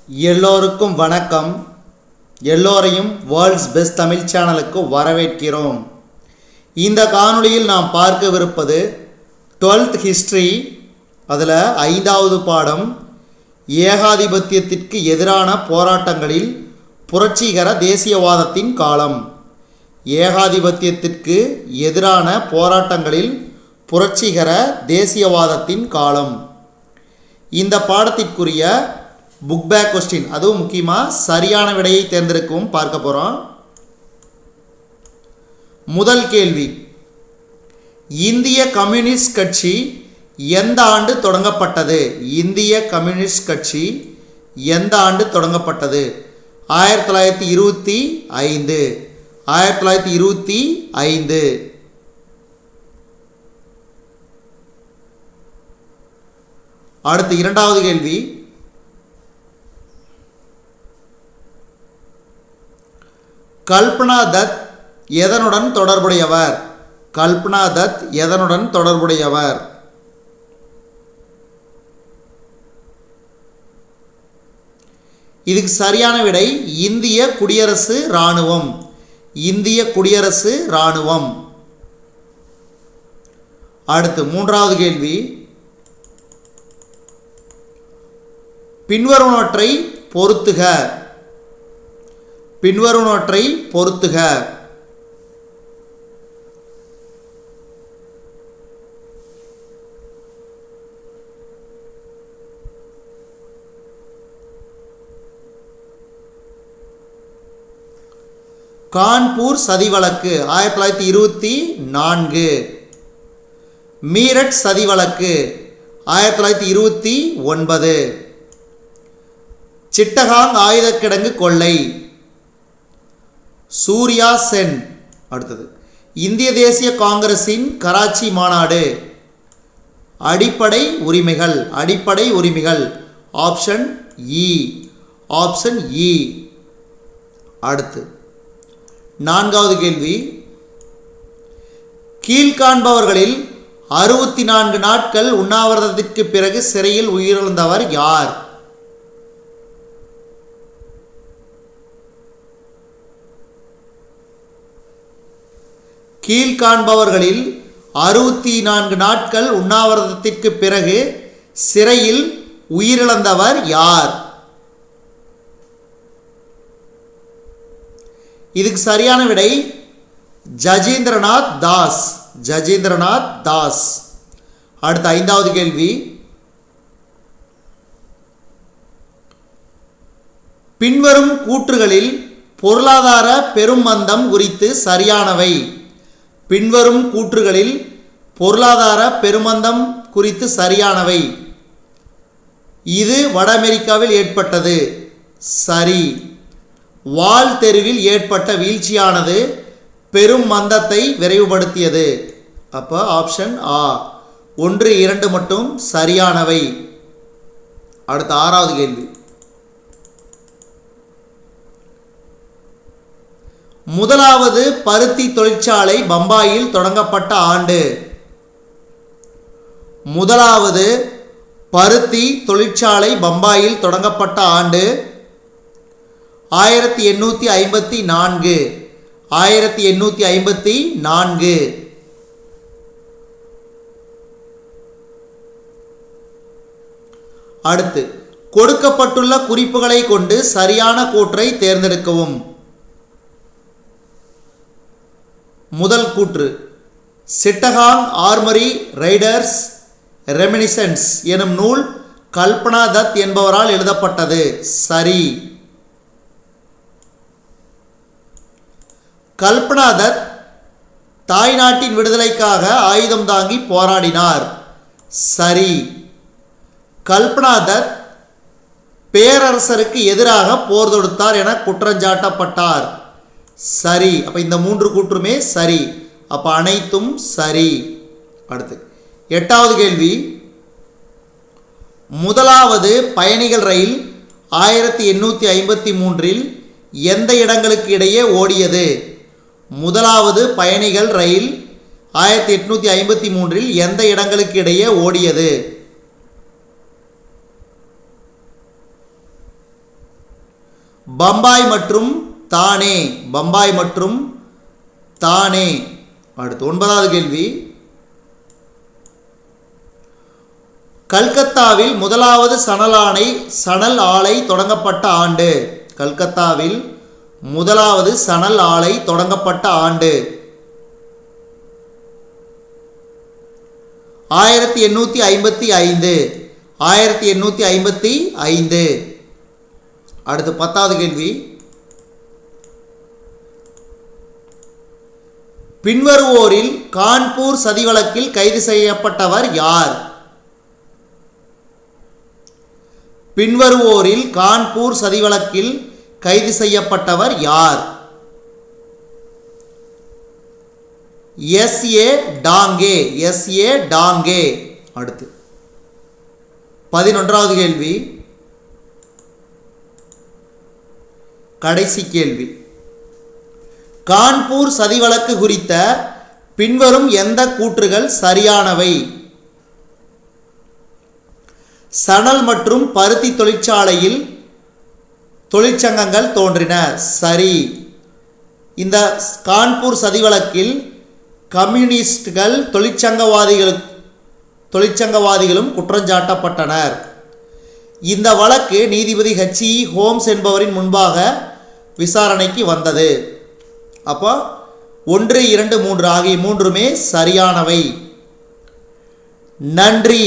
எல்லோருக்கும் வணக்கம். எல்லோரையும் வேர்ல்ட்ஸ் பெஸ்ட் தமிழ் சேனலுக்கு வரவேற்கிறோம். இந்த காணொளியில் நாம் பார்க்கவிருப்பது 12th ஹிஸ்ட்ரி. அதில் 5வது பாடம் ஏகாதிபத்தியத்திற்கு எதிரான போராட்டங்களில் புரட்சிகர தேசியவாதத்தின் காலம். ஏகாதிபத்தியத்திற்கு எதிரான போராட்டங்களில் புரட்சிகர தேசியவாதத்தின் காலம். இந்த பாடத்திற்குரிய புக் பேக் கொஸ்டின், அதுவும் முக்கியமாக சரியான விடையை தேர்ந்தெடுக்கவும் பார்க்க போகிறோம். முதல் கேள்வி, இந்திய கம்யூனிஸ்ட் கட்சி எந்த ஆண்டு தொடங்கப்பட்டது? இந்திய கம்யூனிஸ்ட் கட்சி எந்த ஆண்டு தொடங்கப்பட்டது? 1925. 1925. அடுத்து இரண்டாவது கேள்வி, கல்பனா தத் எதனுடன் தொடர்புடையவர்? கல்பனா தத் எதனுடன் தொடர்புடையவர்? இதுக்கு சரியான விடை இந்திய குடியரசு இராணுவம். இந்திய குடியரசு இராணுவம். அடுத்து மூன்றாவது கேள்வி, பின்வருவனவற்றை பொருத்துக. பின்வருவனவற்றை பொருத்துக. கான்பூர் சதி வழக்கு 1924. மீரட் சதி வழக்கு 1929. சிட்டகாங் ஆயுதக்கிடங்கு கொள்ளை சூர்யா சென். அடுத்தது, இந்திய தேசிய காங்கிரசின் கராச்சி மாநாடு. அடிப்படை உரிமைகள். அடிப்படை உரிமைகள். ஆப்ஷன் இ. ஆப்ஷன் இ. அடுத்து நான்காவது கேள்வி, கீழ்காண்பவர்களில் 64 நாட்கள் உண்ணாவிரதத்திற்கு பிறகு சிறையில் உயிரிழந்தவர் யார்? கீழ்காண்பவர்களில் 64 நாட்கள் உண்ணாவிரதத்திற்கு பிறகு சிறையில் உயிரிழந்தவர் யார்? இதுக்கு சரியான விடை ஜஜேந்திரநாத் தாஸ். ஜஜேந்திரநாத் தாஸ். அடுத்த ஐந்தாவது கேள்வி, பின்வரும் கூற்றுகளில் பொருளாதார பெருமந்தம் குறித்து சரியானவை. பின்வரும் கூற்றுகளில் பொருளாதார பெருமந்தம் குறித்து சரியானவை. இது வட அமெரிக்காவில் ஏற்பட்டது. சரி. வால் தெருவில் ஏற்பட்ட வீழ்ச்சியானது பெரும் மந்தத்தை விரைவுபடுத்தியது. அப்போ ஆப்ஷன் ஆ. 1, 2 மட்டும் சரியானவை. அடுத்த ஆறாவது கேள்வி, முதலாவது பருத்தி தொழிற்சாலை பம்பாயில் தொடங்கப்பட்ட ஆண்டு. முதலாவது பருத்தி தொழிற்சாலை பம்பாயில் தொடங்கப்பட்ட ஆண்டு 1854. 1854. அடுத்து, கொடுக்கப்பட்டுள்ள குறிப்புகளை கொண்டு சரியான கூற்றை தேர்ந்தெடுக்கவும். முதல் கூற்று, சிட்டகாங் ஆர்மரி ரைடர்ஸ் ரெமினிசன்ஸ் எனும் நூல் கல்பனா தத் என்பவரால் எழுதப்பட்டது. சரி. கல்பனா தத் தாய்நாட்டின் விடுதலைக்காக ஆயுதம் தாங்கி போராடினார். சரி. கல்பனா தத் பேரரசருக்கு எதிராக போர் தொடுத்தார் என குற்றஞ்சாட்டப்பட்டார். சரி. அப்போ இந்த 3 கூற்றுமே சரி. அப்போ அனைத்தும் சரி. அடுத்து எட்டாவது கேள்வி, முதலாவது பயணிகள் ரயில் 1853 எந்த இடங்களுக்கு இடையே ஓடியது? முதலாவது பயணிகள் ரயில் 1853 எந்த இடங்களுக்கு இடையே ஓடியது? பம்பாய் மற்றும் தானே. பம்பாய் மற்றும் தானே. அடுத்து 9வது கேள்வி. கல்கத்தாவில் முதலாவது சணல் ஆலை தொடங்கப்பட்ட ஆண்டு. கல்கத்தாவில் முதலாவது சணல் ஆலை தொடங்கப்பட்ட ஆண்டு 1855. 1855. அடுத்து 10வது கேள்வி. பின்வருவோரில் கான்பூர் சதி வழக்கில் கைது செய்யப்பட்டவர் யார்? பின்வருவோரில் கான்பூர் சதி வழக்கில் கைது செய்யப்பட்டவர் யார்? எஸ்.ஏ. டாங்கே. எஸ்.ஏ. டாங்கே. அடுத்து 11வது கேள்வி, கடைசி கேள்வி. கான்பூர் சதி வழக்கு குறித்த பின்வரும் எந்த கூற்றுகள் சரியானவை? சணல் மற்றும் பருத்தி தொழிற்சாலையில் தொழிற்சங்கங்கள் தோன்றின. சரி. இந்த கான்பூர் சதி வழக்கில் கம்யூனிஸ்டுகள் தொழிற்சங்கவாதிகளும் குற்றஞ்சாட்டப்பட்டனர். இந்த வழக்கு நீதிபதி H.E. ஹோம்ஸ் என்பவரின் முன்பாக விசாரணைக்கு வந்தது. அப்போ 1, 2, 3 ஆகிய மூன்றுமே சரியானவை. நன்றி.